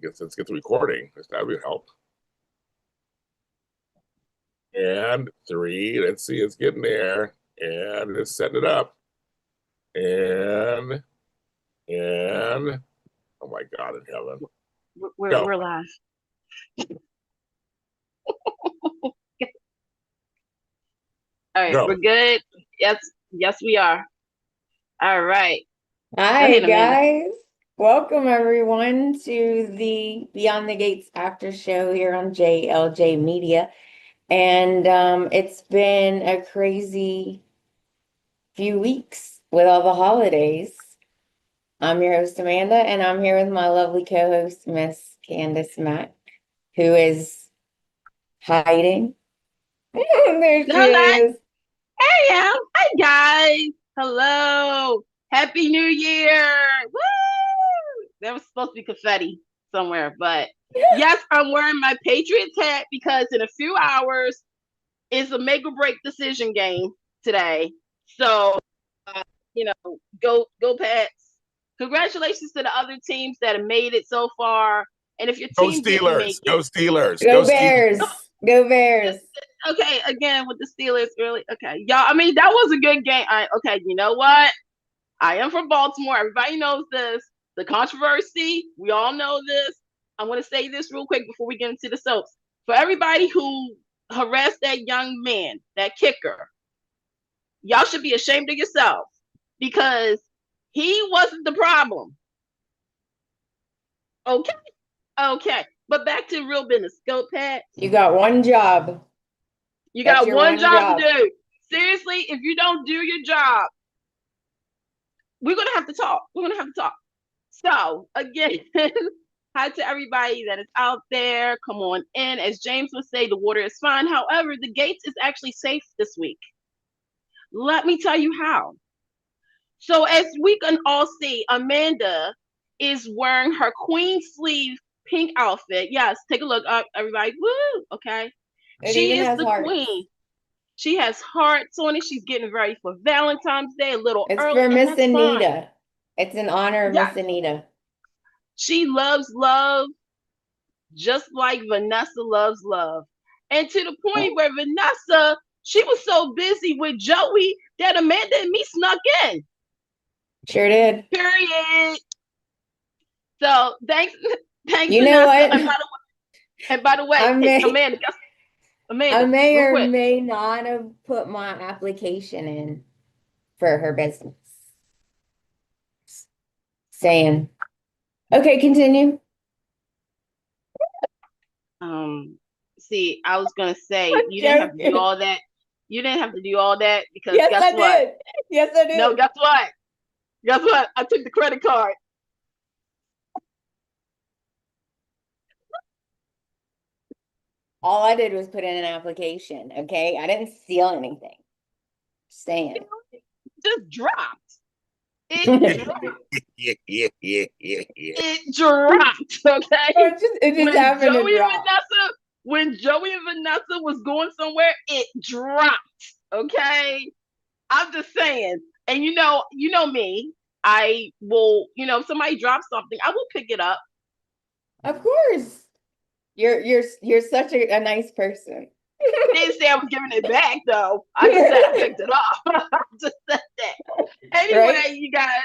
let's get the recording. That would help. And 3, let's see, it's getting there. And it's setting it up. And oh my God in heaven. We're live. All right, Go. we're good. Yes, we are. All right. Hi, ahead, guys. Welcome, everyone, to the Beyond the Gates after show here on JLJ Media. And it's been a crazy few weeks with all the holidays. I'm your host, Amanda, and I'm here with my lovely co-host, Miss Candice Mack, who is hiding. There she is. Hi, guys. Hello. Happy New Year. Woo! That was supposed to be confetti somewhere, but yes, I'm wearing my Patriots hat because in a few hours it's a make or break decision game today. So, go Pats. Congratulations to the other teams that have made it so far. And if your team didn't make it, go Steelers. Go Bears. Go Bears. Okay, again with the Steelers early. Okay, y'all. I mean, that was a good game. Okay, you know what? I am from Baltimore. Everybody knows this. The controversy. We all know this. I'm going to say this real quick before we get into the soaps. For everybody who harassed that young man, that kicker, y'all should be ashamed of yourself because he wasn't the problem. Okay. But back to real business. Go, Pat. You got one job. You got one job to do. Seriously, if you don't do your job, we're going to have to talk. So, again, hi to everybody that is out there. Come on in. As James would say, the water is fine. However, the Gates is actually safe this week. Let me tell you how. So, as we can all see, Amanda is wearing her queen sleeve pink outfit. Yes, take a look up, everybody. Woo! Okay. She is the queen. She has hearts on it. She's getting ready for Valentine's Day a little early. It's for Miss Anita. It's in honor of Miss Anita. She loves love just like Vanessa loves love. And to the point where Vanessa, she was so busy with Joey that Amanda and me snuck in. Sure did. Period. So thanks, you know Vanessa. What? And by the way, Amanda, I may or may not have put my application in for her business. Saying, okay, continue. See, I was gonna say you didn't have to do all that. You didn't have to do all that because yes, guess I what? Did. Yes, I did. No, guess what? Guess what? I took the credit card. All I did was put in an application, okay? I didn't steal anything. Saying. Just dropped. It dropped, okay? It just happened to drop. When Joey and Vanessa was going somewhere, it dropped, okay? I'm just saying. And you know me. I will, if somebody drops something, I will pick it up. Of course. You're such a nice person. I didn't say I was giving it back though. I just said I picked it up. I just said that. Anyway, right? You guys.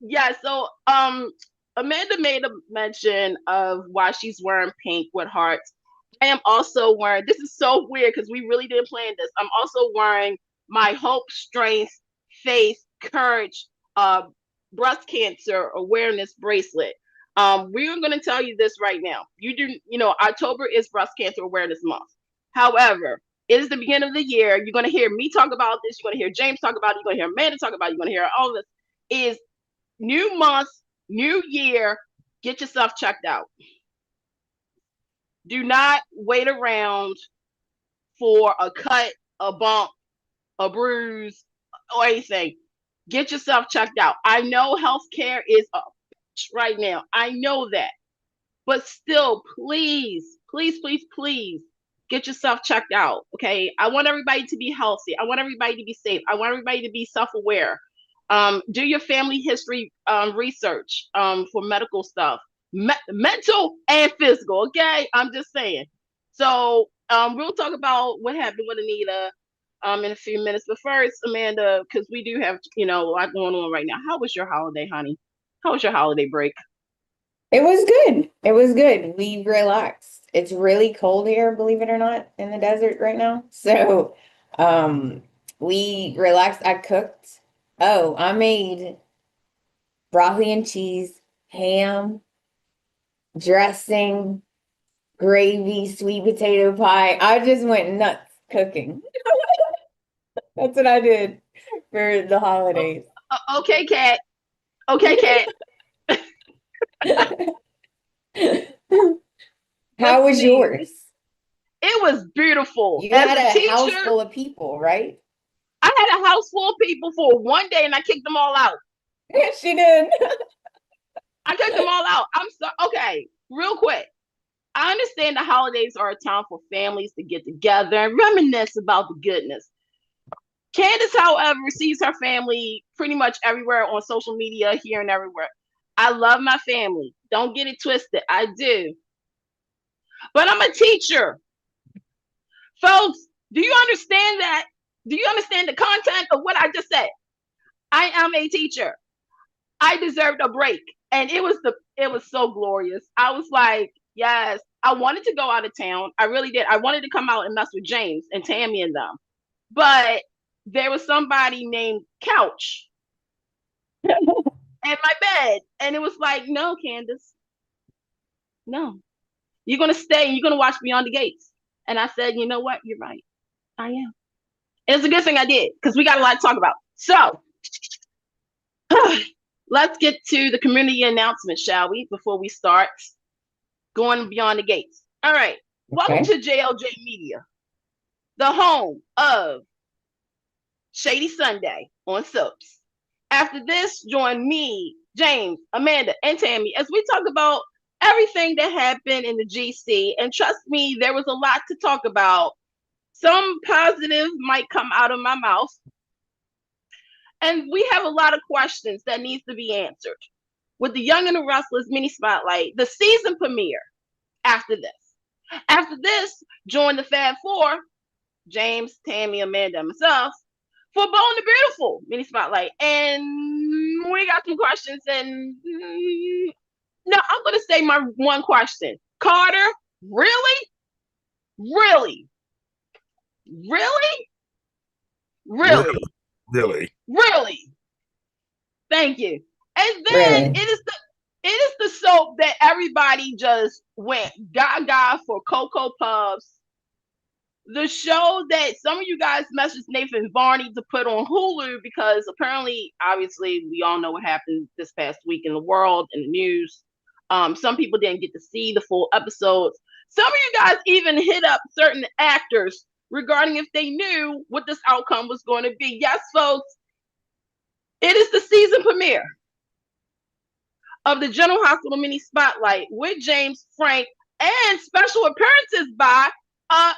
Yeah, so Amanda made a mention of why she's wearing pink with hearts. I am also wearing, this is so weird because we really didn't plan this. I'm also wearing my hope, strength, faith, courage, breast cancer awareness bracelet. We're going to tell you this right now. October is breast cancer awareness month. However, it is the beginning of the year. You're going to hear me talk about this. You're going to hear James talk about it. You're going to hear Amanda talk about it. You're going to hear all of this. Is new month, new year, get yourself checked out. Do not wait around for a cut, a bump, a bruise, or anything. Get yourself checked out. I know healthcare is a bitch right now. I know that. But still, please get yourself checked out. Okay. I want everybody to be healthy. I want everybody to be safe. I want everybody to be self-aware. Do your family history research for medical stuff. mental and physical. Okay, I'm just saying. So we'll talk about what happened with Anita in a few minutes. But first, Amanda, because we do have a lot going on right now. How was your holiday, honey? How was your holiday break? It was good. It was good. We relaxed. It's really cold here, believe it or not, in the desert right now. So, we relaxed. I cooked. Oh, I made broccoli and cheese, ham, dressing, gravy, sweet potato pie. I just went nuts cooking. That's what I did for the holidays. Okay, Kat. Okay, Kat. How Let's was see. yours? It was beautiful. You As had a a house teacher, full of people, right? I had a house full of people for one day and I kicked them all out. She did. I kicked them all out. I'm so okay, real quick. I understand the holidays are a time for families to get together and reminisce about the goodness. Candice, however, sees her family pretty much everywhere on social media, here and everywhere. I love my family. Don't get it twisted. I do. But I'm a teacher. Folks, do you understand that? Do you understand the content of what I just said? I am a teacher. I deserved a break. And it was so glorious. I was like, yes, I wanted to go out of town. I really did. I wanted to come out and mess with James and Tammy and them. But there was somebody named Couch at my bed. And it was like, no, Candice, no. You're gonna stay and you're gonna watch Beyond the Gates. And I said, you know what? You're right. I am. And it's a good thing I did, because we got a lot to talk about. So let's get to the community announcement, shall we, before we start going beyond the gates. All right. Welcome to JLJ Media, the home of Shady Sunday on soaps. After this, join me, James, Amanda, and Tammy as we talk about everything that happened in the GC. And trust me, there was a lot to talk about. Some positive might come out of my mouth. And we have a lot of questions that needs to be answered. With the Young and the Restless mini spotlight, the season premiere after this. After this, join the Fab Four, James, Tammy, Amanda, and myself, for Bold and the Beautiful mini spotlight. And we got some questions. And no, I'm going to say my one question. Carter, really? Really? Really? Really? Really? Really? Thank you. And then Really? it is the soap that everybody just went gaga for Cocoa Puffs. The show that some of you guys messaged Nathan Varney to put on Hulu, because apparently, obviously, we all know what happened this past week in the world, in the news. Some people didn't get to see the full episodes. Some of you guys even hit up certain actors regarding if they knew what this outcome was going to be. Yes, folks, it is the season premiere of the General Hospital mini spotlight with James, Frank, and special appearances by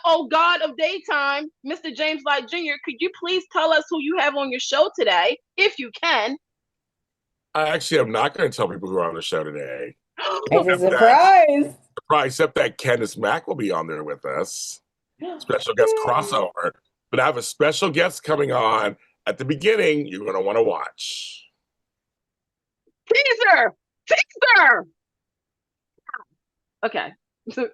oh God of daytime, Mr. James Light Jr. Could you please tell us who you have on your show today, if you can? I actually am not going to tell people who are on the show today. It's a surprise. Except that Candice Mack will be on there with us. Special guest crossover. But I have a special guest coming on at the beginning you're going to want to watch. Teaser! Okay. So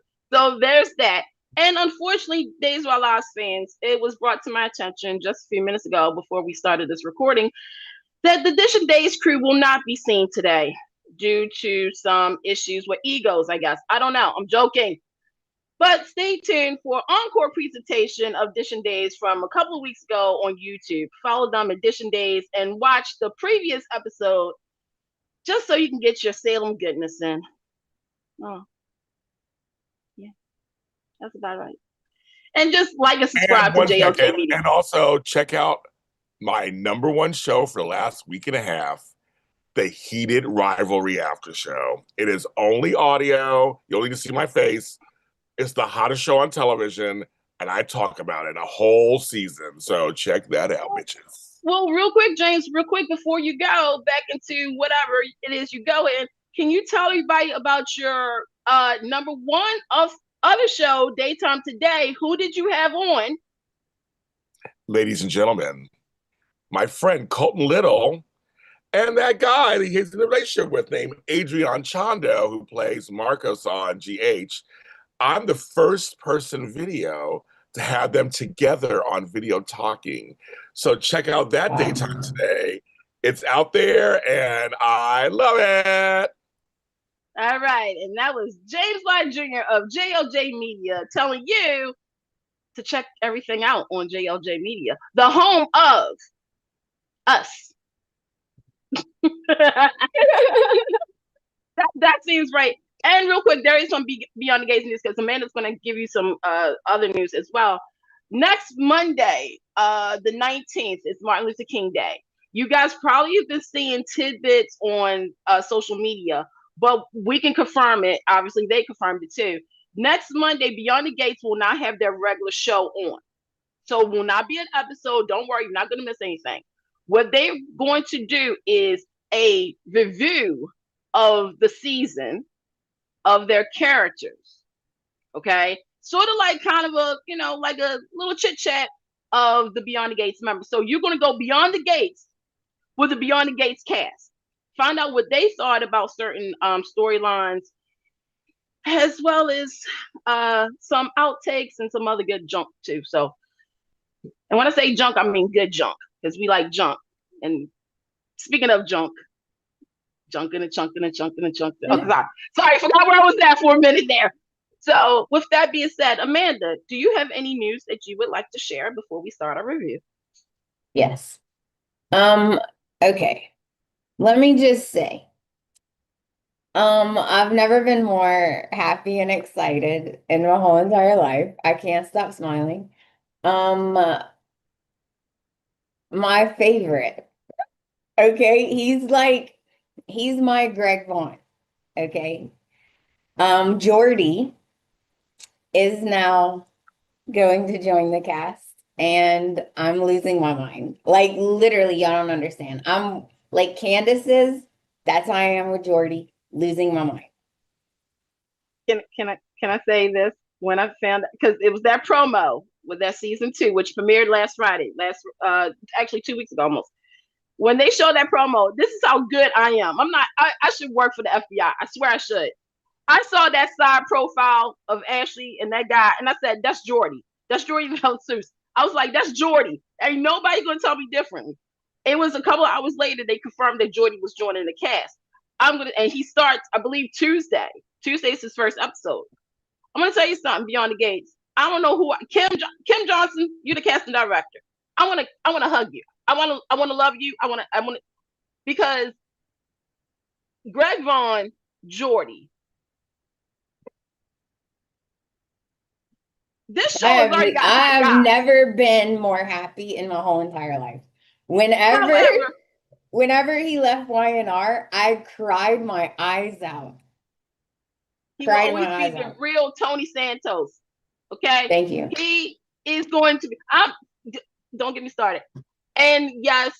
there's that. And unfortunately, Days of Our Lives fans, it was brought to my attention just a few minutes ago before we started this recording that the Dish and Days crew will not be seen today due to some issues with egos, I guess. I don't know. I'm joking. But stay tuned for encore presentation of Dish and Days from a couple of weeks ago on YouTube. Follow them at Dish and Days and watch the previous episode just so you can get your Salem goodness in. Oh, yeah, that's about right. And just like and subscribe to JLJ Media. And also check out my #1 show for the last week and a half, the Heated Rivalry After Show. It is only audio. You'll need to see my face. It's the hottest show on television, and I talk about it a whole season. So check that out, bitches. Well, real quick, James, real quick before you go back into whatever it is you go in, can you tell everybody about your number one of other show, Daytime Today? Who did you have on? Ladies and gentlemen, my friend Colton Little and that guy that he's in a relationship with named Adrian Chondo, who plays Marcos on GH. I'm the first person video to have them together on video talking. So check out that Daytime Today. It's out there and I love it. All right. And that was James Lott Jr. of JLJ Media telling you to check everything out on JLJ Media, the home of us. that seems right. And real quick, there is some Beyond the Gates news because Amanda's going to give you some other news as well. Next Monday, the 19th, is Martin Luther King Day. You guys probably have been seeing tidbits on social media, but we can confirm it. Obviously, they confirmed it too. Next Monday, Beyond the Gates will not have their regular show on. So it will not be an episode. Don't worry, you're not going to miss anything. What they're going to do is a review of the season of their characters. Okay? Sort of like kind of a, like a little chit chat of the Beyond the Gates members. So you're going to go Beyond the Gates with the Beyond the Gates cast. Find out what they thought about certain storylines, as well as some outtakes and some other good junk too. So, and when I say junk, I mean good junk, because we like junk. And speaking of junk, junk and a chunk and a chunk and a chunk. Oh, sorry, forgot where I was at for a minute there. So, with that being said, Amanda, do you have any news that you would like to share before we start our review? Yes. Okay. Let me just say, I've never been more happy and excited in my whole entire life. I can't stop smiling. My favorite. Okay, he's my Greg Vaughn. Okay. Jordy is now going to join the cast, and I'm losing my mind. Like, literally, y'all don't understand. I'm like Candice is, that's how I am with Jordy, losing my mind. Can I say this? When I found, because it was that promo with that season 2, which premiered last Friday, actually 2 weeks ago almost. When they showed that promo, this is how good I am. I should work for the FBI. I swear I should. I saw that side profile of Ashley and that guy, and I said, that's Jordy. That's Jordy Seuss. I was like, that's Jordy. Ain't nobody gonna tell me differently. It was a couple of hours later they confirmed that Jordy was joining the cast. And he starts, I believe, Tuesday. Tuesday is his first episode. I'm gonna tell you something, Beyond the Gates. I don't know who Kim Johnson, you're the casting director. I wanna hug you. I wanna love you. I wanna because Greg Vaughn, Jordy. This show has already got I have never been more happy in my whole entire life. Whenever he left YNR, I cried my eyes out. He will always be the real Tony Santos. Okay? Thank you. He is going to be, don't get me started. And yes,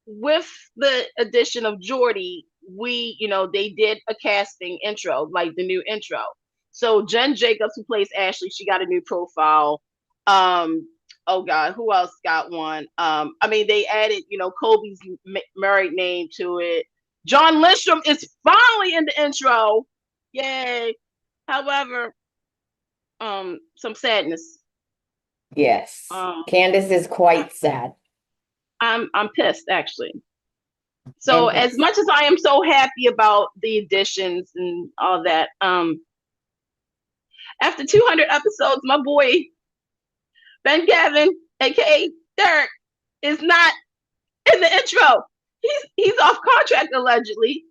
with the addition of Jordy, they did a casting intro, like the new intro. So Jen Jacobs, who plays Ashley, she got a new profile. Oh God, who else got one? They added, Kobe's married name to it. John Lindstrom is finally in the intro. Yay. However, some sadness. Yes. Candice is quite sad. I'm pissed, actually. So as much as I am so happy about the additions and all that, after 200 episodes, my boy Ben Gavin, aka Derek, is not in the intro. He's off contract allegedly.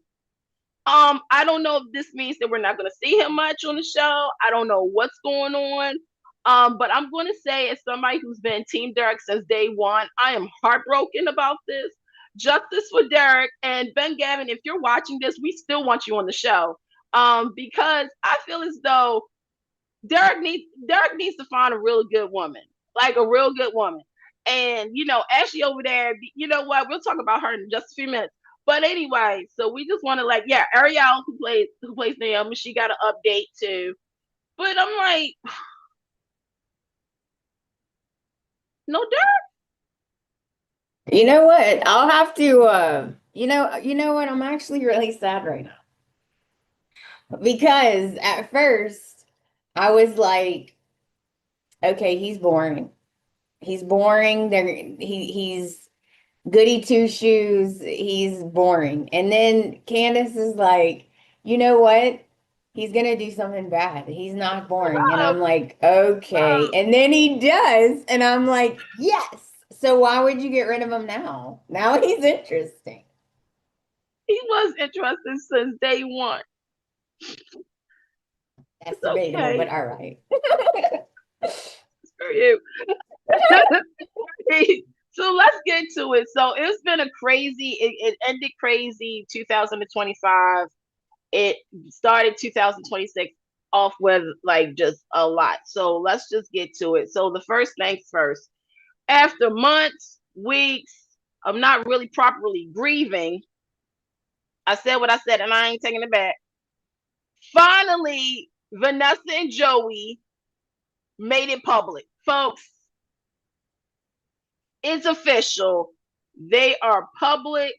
I don't know if this means that we're not going to see him much on the show. I don't know what's going on. But I'm going to say, as somebody who's been Team Derek since day one, I am heartbroken about this. Justice for Derek and Ben Gavin. If you're watching this, we still want you on the show. Because I feel as though Derek needs to find a really good woman, like a real good woman. And Ashley over there, you know what? We'll talk about her in just a few minutes. But anyway, so we just want to like, yeah, Ariel who plays Naomi, she got an update too. But I'm like, no dirt. You know what? I'll have to you know what? I'm actually really sad right now. Because at first I was like, okay, he's boring. He's boring. He's goody two shoes. He's boring. And then Candice is like, you know what? He's gonna do something bad. He's not boring. And I'm like, okay. And then he does, and I'm like, yes. So why would you get rid of him now? Now he's interesting. He was interested since day one. That's It's debatable, okay. but all right. For you. So let's get to it. So it's been a crazy, it ended crazy 2025. It started 2026 off with like just a lot. So let's just get to it. So the first things first, after months, weeks of not really properly grieving, I said what I said and I ain't taking it back. Finally, Vanessa and Joey made it public. Folks, it's official. They are public.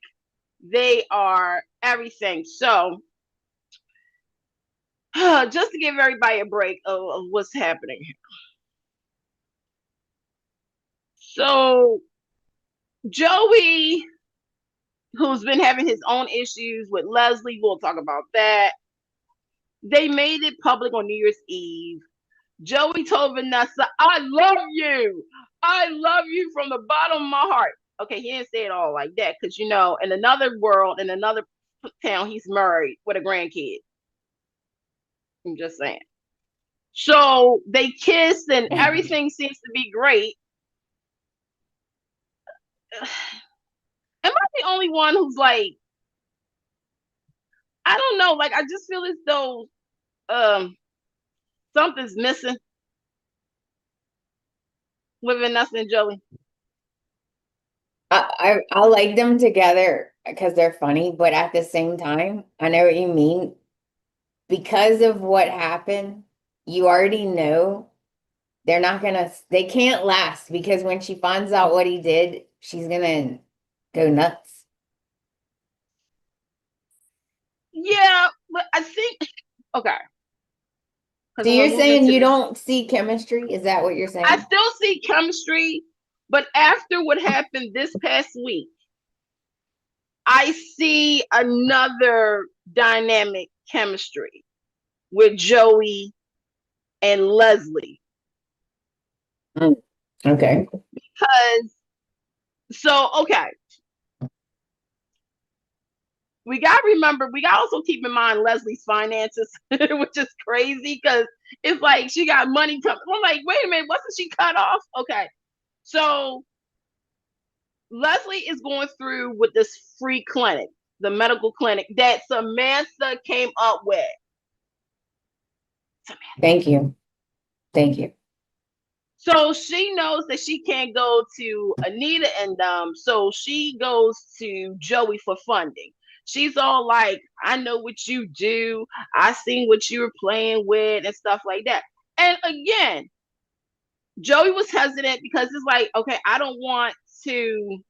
They are everything. So, just to give everybody a break of what's happening here. So, Joey, who's been having his own issues with Leslie, we'll talk about that. They made it public on New Year's Eve. Joey told Vanessa, I love you. I love you from the bottom of my heart. Okay, he didn't say it all like that because, you know, in another world, in another town, he's married with a grandkid. I'm just saying. So they kiss and everything seems to be great. Am I the only one who's like, I don't know, like I just feel as though something's missing with Vanessa and Joey. I like them together because they're funny, but at the same time, I know what you mean. Because of what happened, you already know they can't last because when she finds out what he did, she's gonna go nuts. Yeah, but I think okay. So you're saying you don't see chemistry? Is that what you're I saying? still see chemistry, but after what happened this past week, I see another dynamic chemistry with Joey and Leslie. Okay. Because okay. We gotta remember, we gotta also keep in mind Leslie's finances, which is crazy because it's like she got money coming. I'm like, wait a minute, wasn't she cut off? Okay. So Leslie is going through with this free clinic, the medical clinic that Samantha came up with. Thank you. Thank you. So she knows that she can't go to Anita and so she goes to Joey for funding. She's all like, I know what you do. I seen what you were playing with and stuff like that. And again, Joey was hesitant because it's like, okay, I don't want to.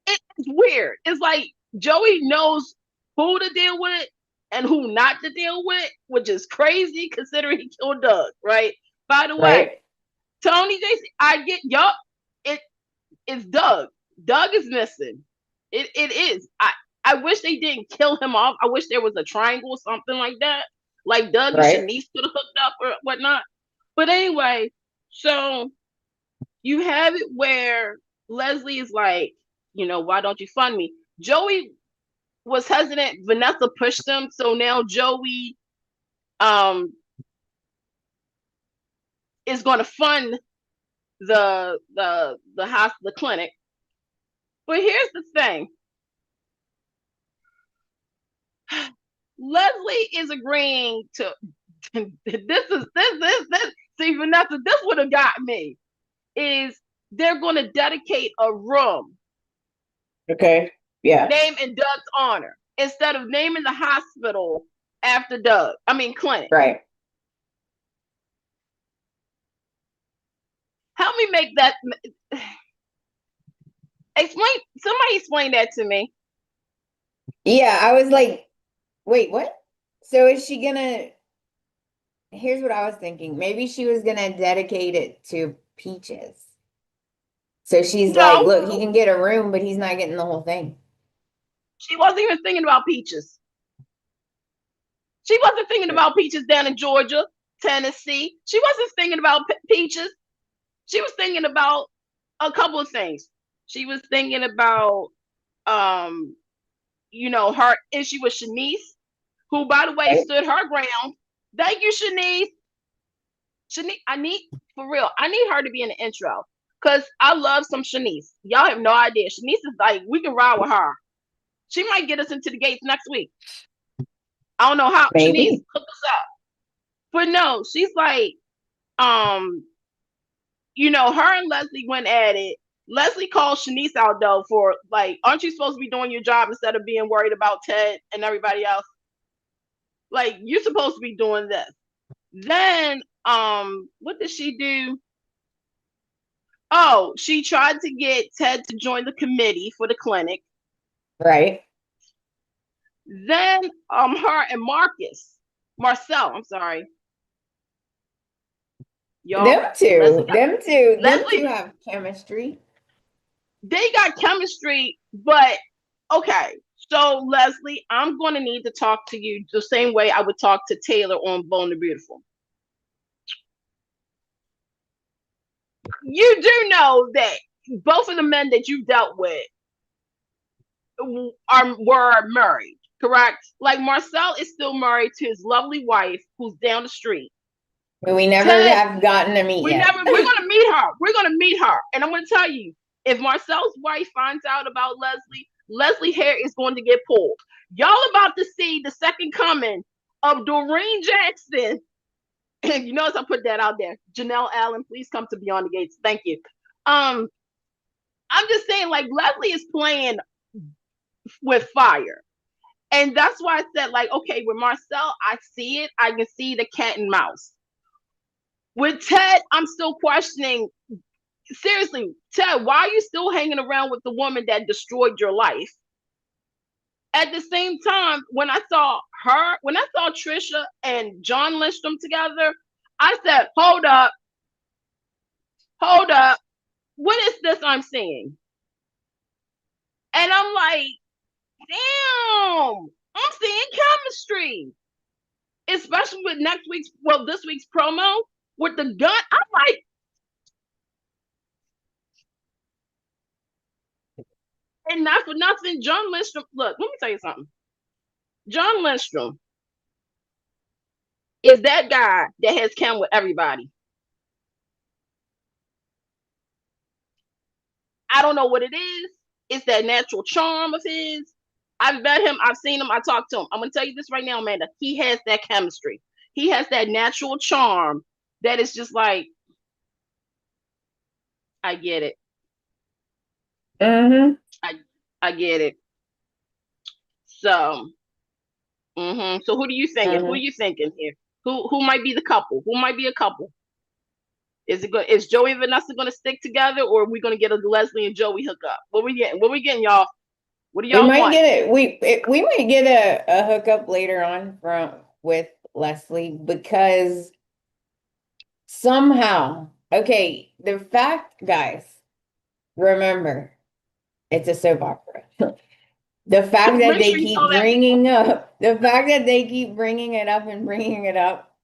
It's weird. It's like Joey knows who to deal with and who not to deal with, which is crazy considering he killed Doug, right? By the way, Right. Tony JC, I get yup. It's Doug. Doug is missing. It is. I wish they didn't kill him off. I wish there was a triangle or something like that. Like Doug and Right. Shanice could have hooked up or whatnot. But anyway, so you have it where Leslie is like, you know, why don't you fund me? Joey was hesitant. Vanessa pushed him. So now Joey is going to fund the house, the clinic. But here's the thing. Leslie is agreeing to this. See, Vanessa, this would have got me. Is they're going to dedicate a room Okay. Yeah. Name in Doug's honor instead of naming the hospital after Doug. I mean, clinic. Right. Help me make that. Somebody explain that to me. Yeah, I was like, wait, what? So is she gonna, here's what I was thinking. Maybe she was gonna dedicate it to Peaches. So she's like, No, look, he can get a room, but he's not getting the whole thing. she wasn't even thinking about Peaches. She wasn't thinking about Peaches down in Georgia, Tennessee. She wasn't thinking about Peaches. She was thinking about a couple of things. She was thinking about, her issue with Shanice, who, by the way, stood her ground. Thank you, Shanice. Shanice, I need her to be in the intro because I love some Shanice. Y'all have no idea. Shanice is like, we can ride with her. She might get us into the gates next week. I don't know how. Maybe. Shanice, hook us up. But no, she's like, her and Leslie went at it. Leslie called Shanice out though for like, aren't you supposed to be doing your job instead of being worried about Ted and everybody else? Like, you're supposed to be doing this. Then, what did she do? Oh, she tried to get Ted to join the committee for the clinic. Right. Then, her and Marcel, I'm sorry. Y'all, them two have chemistry. They got chemistry, but okay. So Leslie, I'm going to need to talk to you the same way I would talk to Taylor on Bone the Beautiful. You do know that both of the men that you dealt with were married, correct? Like Marcel is still married to his lovely wife who's down the street. We never have gotten to meet yet. We're going to meet her. We're going to meet her. And I'm going to tell you, if Marcel's wife finds out about Leslie hair is going to get pulled. Y'all about to see the second coming of Doreen Jackson. And you notice I put that out there. Janelle Allen, please come to Beyond the Gates. Thank you. I'm just saying, like, Leslie is playing with fire. And that's why I said, like, okay, with Marcel, I see it. I can see the cat and mouse. With Ted, I'm still questioning. Seriously, Ted, why are you still hanging around with the woman that destroyed your life? At the same time, when I saw Trisha and John Lindstrom together, I said, hold up. What is this I'm seeing? And I'm like, damn, I'm seeing chemistry. Especially with this week's promo with the gun. I'm like, and not for nothing, John Lindstrom. Look, let me tell you something. John Lindstrom is that guy that has come with everybody. I don't know what it is. It's that natural charm of his. I've met him. I've seen him. I talked to him. I'm going to tell you this right now, Amanda. He has that chemistry. He has that natural charm that is just like, I get it. Mm-hmm. I get it. So, So who are you thinking? Who are you thinking here? Who might be the couple? Who might be a couple? Is Joey and Vanessa going to stick together, or are we going to get a Leslie and Joey hook up? What we getting, y'all? What do y'all we might want? get it. We might get a hookup later on with Leslie because somehow, okay, the fact, guys, remember, it's a soap opera. The fact that they keep bringing up, the fact that they keep bringing it up and bringing it up,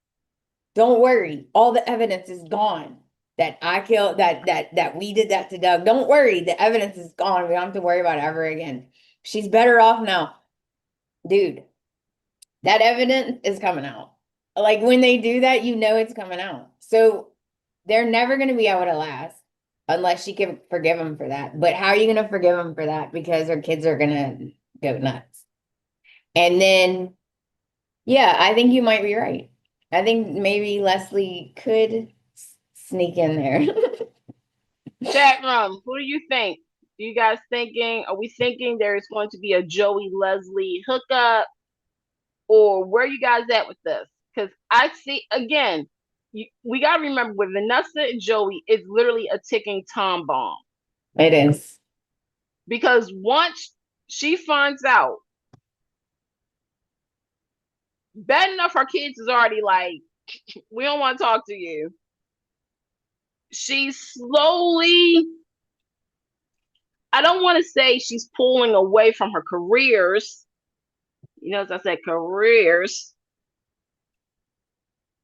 don't worry, all the evidence is gone. That I killed that we did that to Doug. Don't worry, the evidence is gone. We don't have to worry about it ever again. She's better off now. Dude, that evidence is coming out. Like when they do that, you know it's coming out. So they're never going to be able to last unless she can forgive him for that. But how are you going to forgive him for that? Because her kids are going to go nuts. And then, yeah, I think you might be right. I think maybe Leslie could sneak in there. Chat room, who do you think? you guys thinking? Are we thinking there is going to be a Joey Leslie hookup? Or where are you guys at with this? Because I see, again, we got to remember with Vanessa and Joey, it's literally a ticking time bomb. It is. Because once she finds out, bad enough her kids is already like, we don't want to talk to you. She's slowly, I don't want to say she's pulling away from her careers. You know, as I said, careers.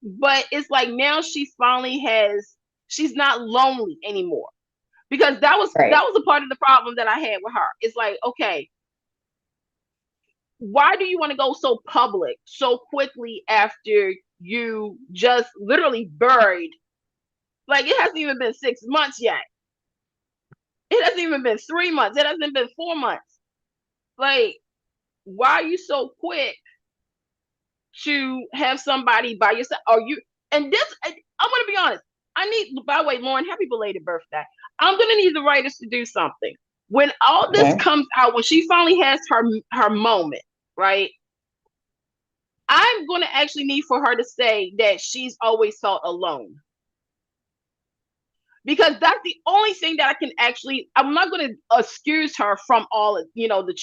But it's like now she finally she's not lonely anymore. Because that was a part of the problem that I had with her. It's like, okay, why do you want to go so public so quickly after you just literally buried? Like, it hasn't even been 6 months yet. It hasn't even been 3 months. It hasn't been 4 months. Like, why are you so quick to have somebody by yourself? And this, I'm going to be honest. By the way, Lauren, happy belated birthday. I'm going to need the writers to do something. When all this comes out, when she finally has her moment, right? I'm going to actually need for her to say that she's always felt alone. Because that's the only thing that I can actually, I'm not going to excuse her from all of, the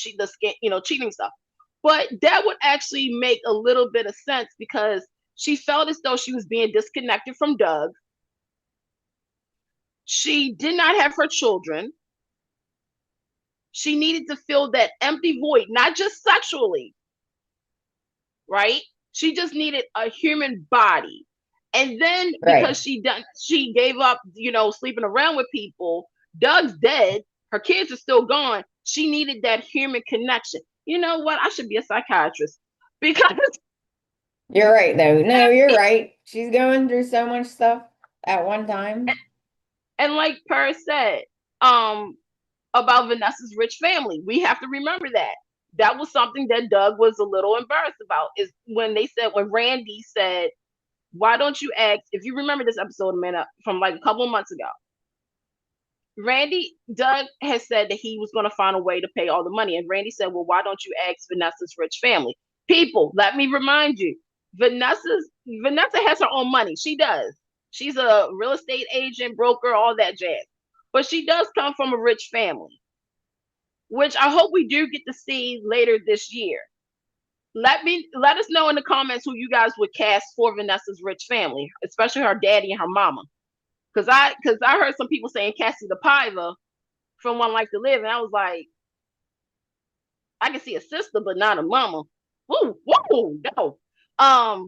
cheating stuff. But that would actually make a little bit of sense because she felt as though she was being disconnected from Doug. She did not have her children. She needed to fill that empty void, not just sexually, right? She just needed a human body. And then because she gave up, sleeping around with people, Doug's dead, her kids are still gone. She needed that human connection. You know what? I should be a psychiatrist because you're right though. No, you're right. She's going through so much stuff at one time. And like Per said, about Vanessa's rich family, we have to remember that was something that Doug was a little embarrassed about. Is when Randy said, why don't you ask, if you remember this episode, Amanda, from like a couple of months ago, Doug has said that he was going to find a way to pay all the money. And Randy said, well, why don't you ask Vanessa's rich family? People, let me remind you, Vanessa has her own money. She does. She's a real estate agent, broker, all that jazz. But she does come from a rich family, which I hope we do get to see later this year. Let us know in the comments who you guys would cast for Vanessa's rich family, especially her daddy and her mama. Because I heard some people saying Cassie the Piva from One Life to Live, and I was like, I can see a sister, but not a mama. Woo, no. Let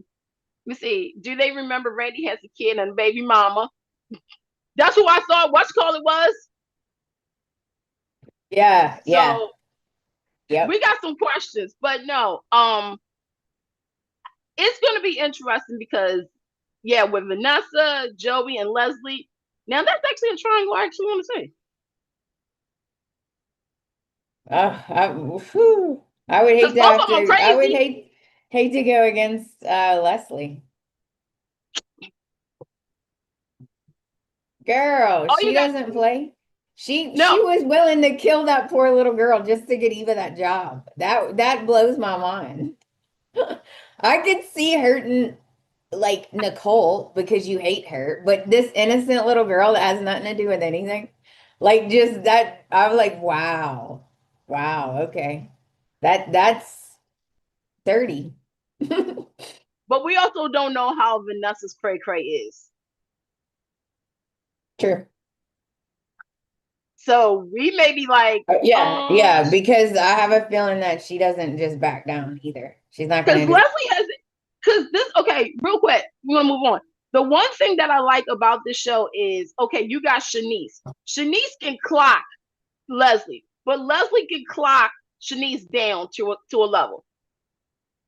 me see. Do they remember Randy has a kid and a baby mama? That's who I thought it was. Yeah. So we got some questions, but no. It's going to be interesting because, with Vanessa, Joey, and Leslie, now that's actually a triangle I actually want to see. I would hate to have to. I would hate to go against Leslie. Girl, she doesn't play. She was willing to kill that poor little girl just to get Eva that job. That blows my mind. I could see hurting like Nicole because you hate her, but this innocent little girl that has nothing to do with anything, like just that, I'm like, wow, okay, that's 30. But we also don't know how Vanessa's cray is. True. So we may be like, yeah, because I have a feeling that she doesn't just back down either. She's not going to. Leslie has, okay, real quick, we're going to move on. The one thing that I like about this show is, okay, you got Shanice. Shanice can clock Leslie, but Leslie can clock Shanice down to a level.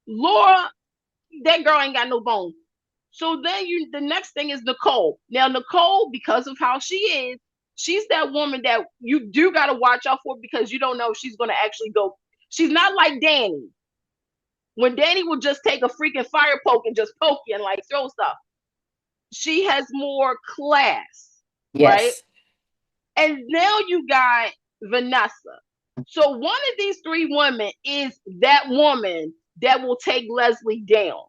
Laura, that girl ain't got no bone. So then the next thing is Nicole. Now, Nicole, because of how she is, she's that woman that you do got to watch out for because you don't know if she's going to actually go. She's not like Danny. When Danny will just take a freaking fire poke and just poke you and like throw stuff. She has more class, right? And now you got Vanessa. So one of these three women is that woman that will take Leslie down.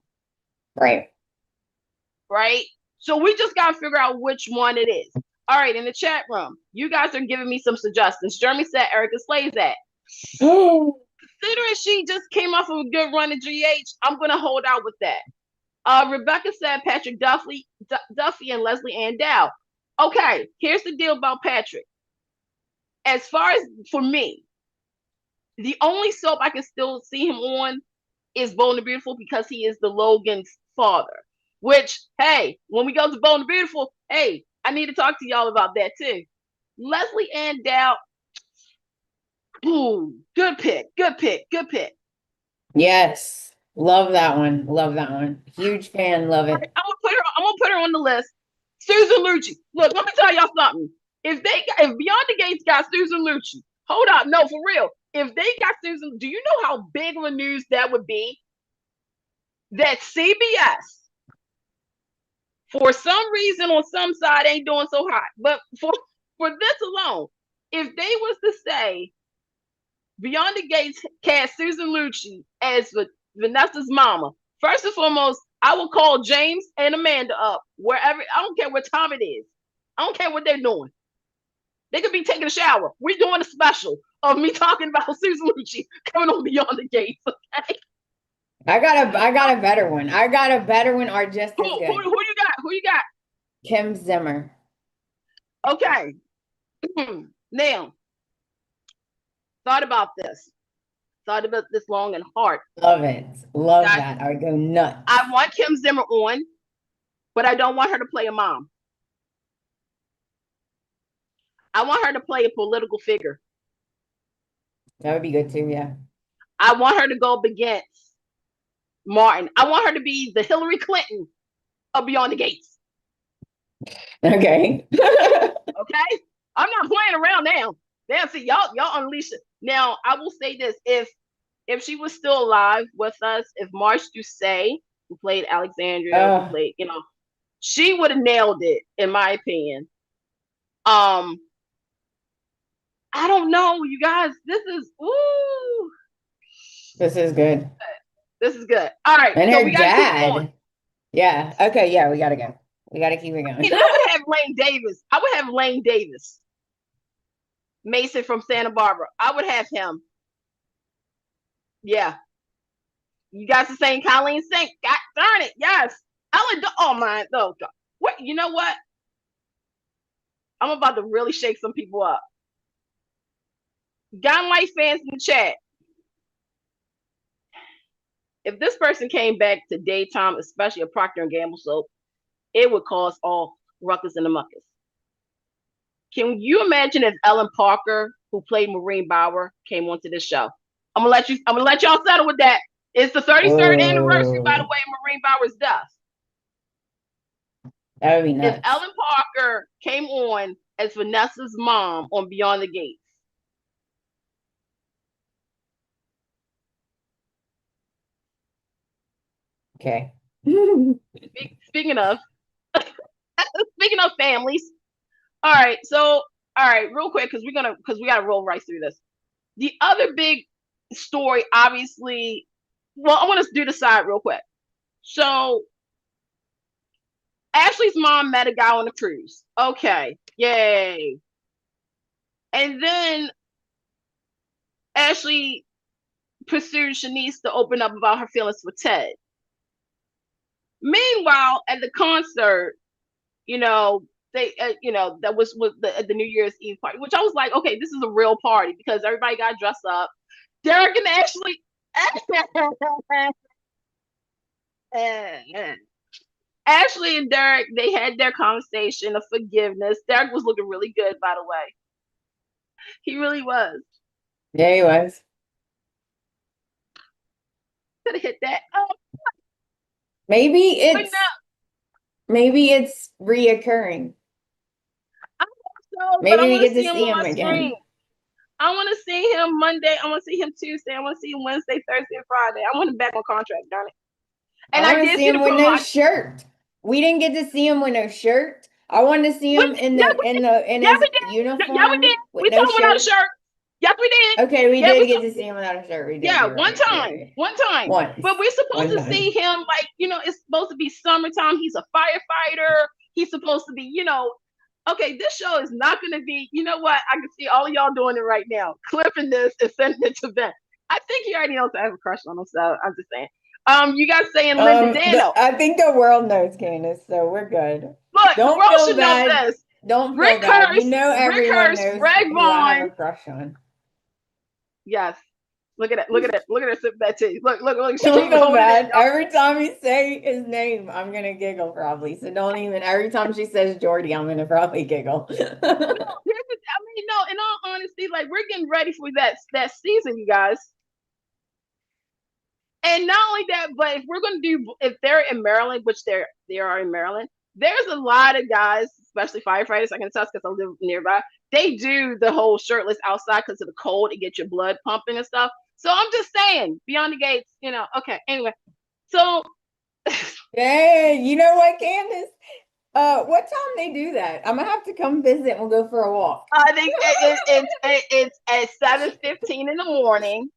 Right. Right? So we just got to figure out which one it is. All right, in the chat room, you guys are giving me some suggestions. Jeremy said Erica Slazak. Considering she just came off of a good run at GH, I'm going to hold out with that. Rebecca said Patrick Duffy and Leslie Ann Dow. Okay, here's the deal about Patrick. As far as for me, the only soap I can still see him on is Bold and Beautiful because he is the Logan's father. Which, hey, when we go to Bold and Beautiful, hey, I need to talk to y'all about that too. Leslie Ann Dow, boom, good pick. Yes. Love that one. Huge fan. Love it. I'm gonna put her on the list. Susan Lucci. Look, let me tell y'all something. If Beyond the Gates got Susan Lucci, hold up, no, for real. If they got Susan, do you know how big of a news that would be? That CBS, for some reason on some side, ain't doing so hot. But for this alone, if they was to say Beyond the Gates cast Susan Lucci as Vanessa's mama, first and foremost, I will call James and Amanda up wherever. I don't care what time it is. I don't care what they're doing. They could be taking a shower. We're doing a special of me talking about Susan Lucci coming on Beyond the Gates. Okay. I got a better one. Or just as good. Who you got? Kim Zimmer. Okay. Now, thought about this long and hard. Love it. Love that. I would go nuts. I want Kim Zimmer on, but I don't want her to play a mom. I want her to play a political figure. That would be good too, yeah. I want her to go up against Martin. I want her to be the Hillary Clinton of Beyond the Gates. Okay. Okay? I'm not playing around now. Damn, see, y'all unleash it. Now, I will say this. If she was still alive with us, if Marge Doucet, who played Alexandria, who played, she would have nailed it, in my opinion. I don't know, you guys. This is good. This is good. All right. And so her dad. Yeah. Okay. Yeah, we gotta go. We gotta keep it going. I would have Lane Davis. Mason from Santa Barbara. I would have him. Yeah. You guys are saying Colleen Sink. God darn it. Yes. Oh my. Oh God. What? You know what? I'm about to really shake some people up. Gun Life fans in the chat. If this person came back to daytime, especially a Procter & Gamble soap, it would cause all ruckus in the muckus. Can you imagine if Ellen Parker, who played Maureen Bauer, came onto this show? I'm gonna let y'all settle with that. It's the 33rd anniversary, by the way, of Maureen Bauer's death. That would be nuts. If Ellen Parker came on as Vanessa's mom on Beyond the Gates. Okay. Speaking of families. All right, real quick, because we gotta roll right through this. The other big story, obviously, well, I want to do the side real quick. So Ashley's mom met a guy on a cruise. Okay, yay. And then Ashley pursued Shanice to open up about her feelings for Ted. Meanwhile, at the concert, they, that was the New Year's Eve party, which I was like, okay, this is a real party because everybody got dressed up. Derek and Ashley. Ashley and Derek, they had their conversation of forgiveness. Derek was looking really good, by the way. He really was. Yeah, he was. Could have hit that. Maybe it's reoccurring. Maybe we get to see him again. I want to see him Monday. I want to see him Tuesday. I want to see him Wednesday, Thursday, and Friday. I want him back on contract, darn it. And I did see him with no shirt. We didn't get to see him with no shirt. I wanted to see him in his uniform. Yeah, we did. We saw him without a shirt. Yes, we did. Okay, we Yeah, did get to see him without a shirt. We did. yeah, You're one right. time. Right. One time. Once. But we're supposed One to see time. him like, it's supposed to be summertime. He's a firefighter. He's supposed to be, okay, this show is not going to be, you know what? I can see all of y'all doing it right now, clipping this and sending it to Ben. I think he already knows I have a crush on him, so I'm just saying. You guys saying Linda Dano. I think the world knows, Candice, so we're good. Look, Don't the world feel should bad. know this. Don't feel Rick bad. Hurst, You know Rick everyone Hurst, knows Greg who I have Vaughn. a crush on. Yes. Look at it. Look at it. Look at her sip that tea. Look. She Don't can't even feel hold bad. it in. Every time you say his name, I'm gonna giggle probably. So don't even. Every time she says Jordy, I'm gonna probably giggle. No, in all honesty, like we're getting ready for that season, you guys. And not only that, but if they're in Maryland, which they are in Maryland, there's a lot of guys, especially firefighters, I can tell because I live nearby. They do the whole shirtless outside because of the cold to get your blood pumping and stuff. So I'm just saying, Beyond the Gates, okay. Anyway, so Yeah, you know what, Candice? What time they do that? I'm gonna have to come visit and we'll go for a walk. I think it's at 7:15 in the morning.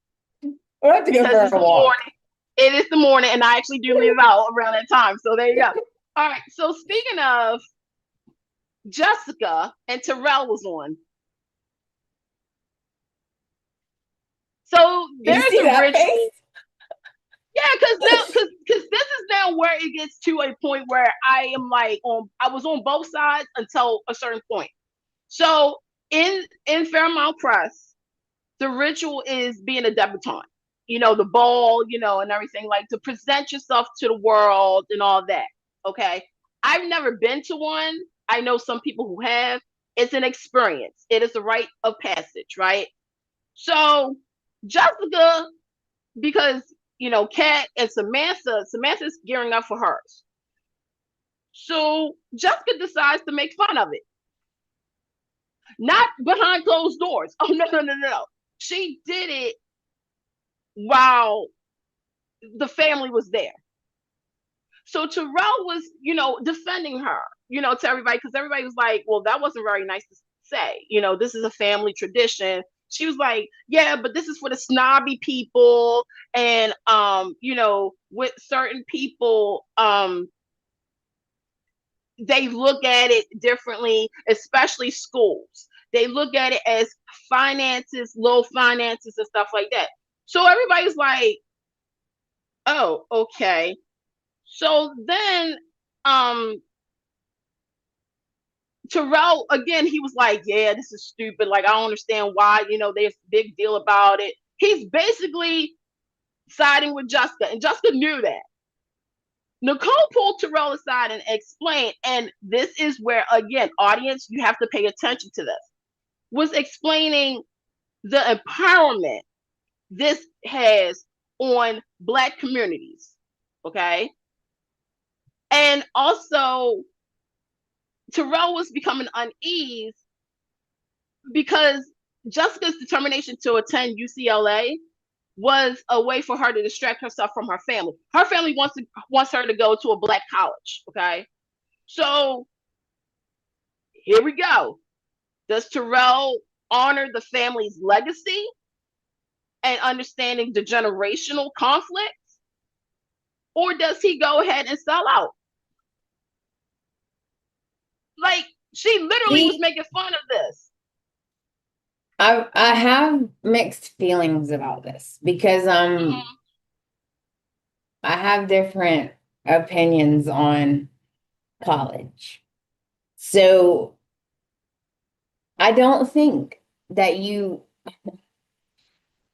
We'll have to go Because for it's a the walk. morning. It is the morning, and I actually do leave out around that time. So there you go. All right. So speaking of, Jessica and Terrell was on. So You there's see a that rich. face? Yeah, because this is now where it gets to a point where I am like I was on both sides until a certain point. So in Fairmount Press, the ritual is being a debutante. The ball, and everything, like to present yourself to the world and all that. Okay. I've never been to one. I know some people who have. It's an experience. It is a rite of passage, right? So Jessica, because Kat and Samantha's gearing up for hers. So Jessica decides to make fun of it. Not behind closed doors. Oh no. She did it while the family was there. So Terrell was, defending her, to everybody, because everybody was like, well, that wasn't very nice to say. This is a family tradition. She was like, yeah, but this is for the snobby people. And, with certain people, they look at it differently, especially schools. They look at it as finances, low finances and stuff like that. So everybody's like, oh, okay. So then Terrell, again, he was like, yeah, this is stupid. Like, I don't understand why, there's a big deal about it. He's basically siding with Jessica, and Jessica knew that. Nicole pulled Terrell aside and explained, and this is where, again, audience, you have to pay attention to this, was explaining the empowerment this has on Black communities. Okay. And also, Terrell was becoming uneasy because Jessica's determination to attend UCLA was a way for her to distract herself from her family. Her family wants her to go to a Black college. Okay. So here we go. Does Terrell honor the family's legacy and understanding the generational conflict? Or does he go ahead and sell out? Like, she literally was making fun of this. I have mixed feelings about this because I have different opinions on college. So I don't think that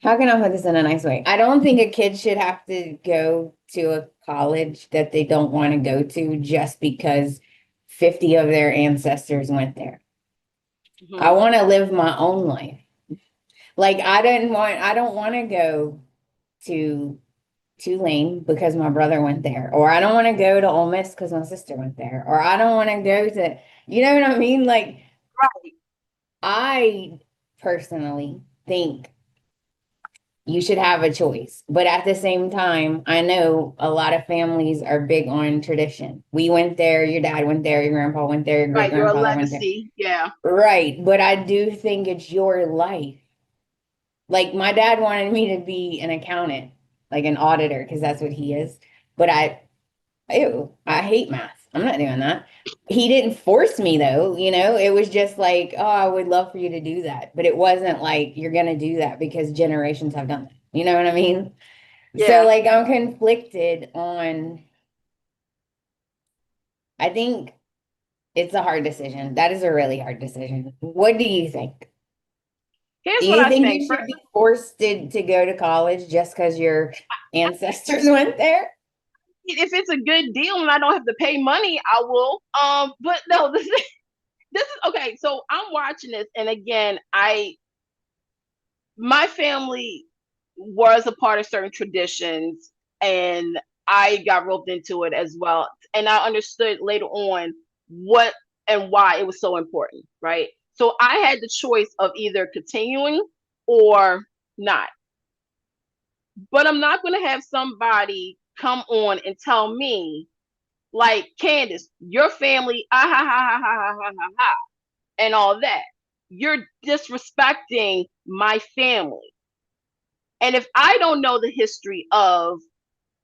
how can I put this in a nice way? I don't think a kid should have to go to a college that they don't want to go to just because 50 of their ancestors went there. I want to live my own life. Like I don't want to go to Tulane because my brother went there, or I don't want to go to Ole Miss because my sister went there, or I don't want to go to, you know what I mean? Like, right. I personally think you should have a choice. But at the same time, I know a lot of families are big on tradition. We went there, your dad went there, your grandpa went there, your great Right, your grandfather went there. legacy, yeah. Right. But I do think it's your life. like my dad wanted me to be an accountant, like an auditor, because that's what he is. But I hate math. I'm not doing that. He didn't force me though, it was just like, oh, I would love for you to do that. But it wasn't like you're gonna do that because generations have done it. You know what I mean? So Yeah. like I'm conflicted on, I think it's a hard decision. That is a really hard decision. What do you think? Do Here's what you I think think. you should be forced to go to college just because your ancestors went there? If it's a good deal and I don't have to pay money, I will. But no, this is okay. So I'm watching this, and again, my family was a part of certain traditions, and I got roped into it as well. And I understood later on what and why it was so important, right? So I had the choice of either continuing or not. But I'm not going to have somebody come on and tell me, like, Candice, your family, ah, ha, ha, ha, ha, ha, ha, ha, and all that. You're disrespecting my family. And if I don't know the history of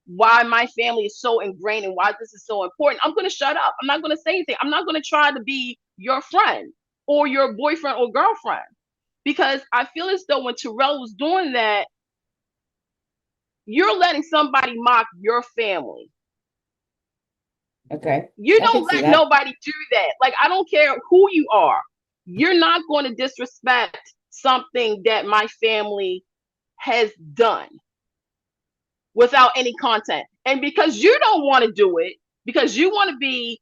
why my family is so ingrained and why this is so important, I'm going to shut up. I'm not going to say anything. I'm not going to try to be your friend or your boyfriend or girlfriend, because I feel as though when Terrell was doing that, you're letting somebody mock your family. Okay. You I don't can see let that. nobody do that. Like, I don't care who you are. You're not going to disrespect something that my family has done without any content. And because you don't want to do it, because you want to be,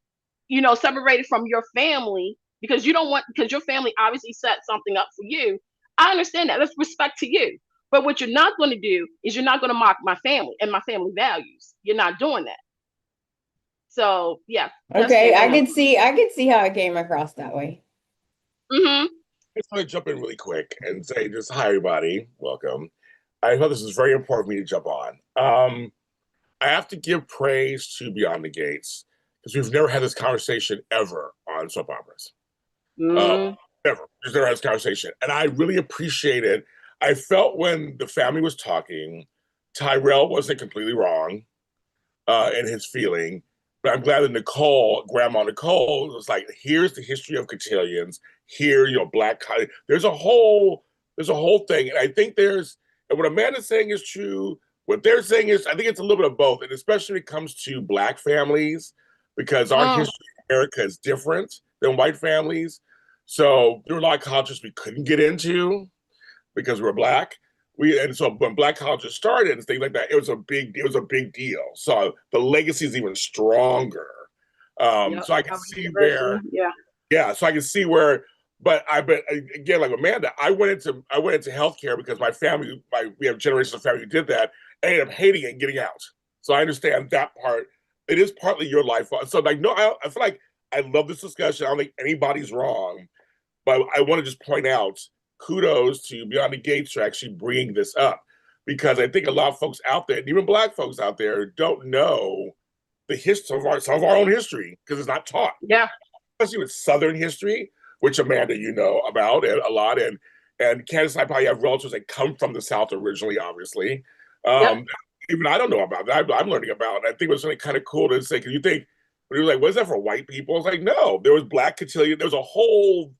separated from your family, because your family obviously set something up for you. I understand that. That's respect to you. But what you're not going to do is you're not going to mock my family and my family values. You're not doing that. So yeah, that's Okay, it. I could see how it came across that way. Mm-hmm. I just want to jump in really quick and say just hi, everybody. Welcome. I thought this was very important for me to jump on. I have to give praise to Beyond the Gates because we've never had this conversation ever on soap operas. Uh, Mm-hmm. Never. We've never had this conversation. And I really appreciate it. I felt when the family was talking, Tyrell wasn't completely wrong in his feeling. But I'm glad that Grandma Nicole, was like, here's the history of cotillions. Here, black. There's a whole thing, and I think and what Amanda's saying is true. What they're saying is, I think it's a little bit of both, and especially when it comes to black families, because our Mm. history in America is different than white families. So there were a lot of cultures we couldn't get into because we're black. And so when black colleges started and things like that, it was a big deal. So the legacy is even stronger. Yep. So I can Our see university. where, Yeah. yeah. So I can see where, but again, like Amanda, I went into healthcare because my family, we have generations of family who did that. I ended up hating it and getting out. So I understand that part. It is partly your life. So like, no, I feel like I love this discussion. I don't think anybody's wrong. But I want to just point out kudos to Beyond the Gates for actually bringing this up because I think a lot of folks out there, and even black folks out there, don't know the history of some of our own history because it's not taught, Yeah. especially with Southern history, which Amanda, you know about a lot, and Candice and I probably have relatives that come from the South originally, obviously. Yep. Even I don't know about that. I'm learning about it. I think it was something kind of cool to say because you think when you're like, "What is that for white people?" It's like, no, there was black cotillion. There was a whole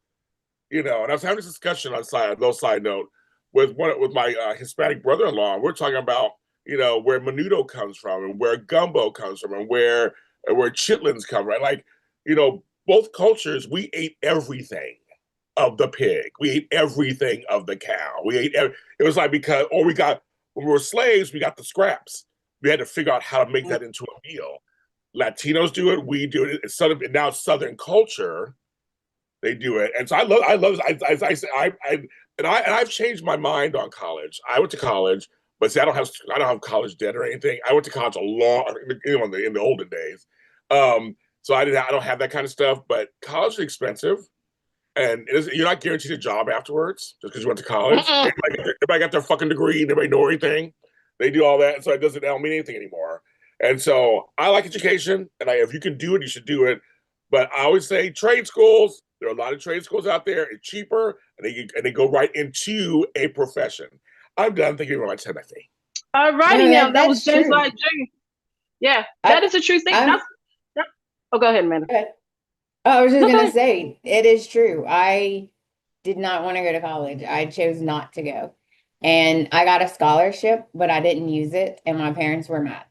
and I was having this discussion on side note with my Hispanic brother-in-law. We're talking about where menudo comes from and where gumbo comes from and where chitlins come from. Like both cultures, we ate everything of the pig. We ate everything of the cow. It was like because or we got when we were slaves, we got the scraps. We had to figure out how to make that into a meal. Latinos do it. We do it. It's Southern, now Southern culture they do it, and so I love. I've changed my mind on college. I went to college, but see, I don't have college debt or anything. I went to college a long, in the olden days. So I don't have that kind of stuff. But college is expensive, and you're not guaranteed a job afterwards just because you went to college. Mm-mm. Everybody got their fucking degree. Everybody know everything. They do all that, so it don't mean anything anymore. And so I like education, and if you can do it, you should do it. But I always say trade schools. There are a lot of trade schools out there. It's cheaper, and they go right into a profession. I'm done. Thank you very much, Timothy. All righty, now that was just true. like Jay. Yeah, that is a true thing. Oh, go ahead, Amanda. I was just gonna say, it is true. I did not want to go to college. I chose not to go. And I got a scholarship, but I didn't use it, and my parents were mad.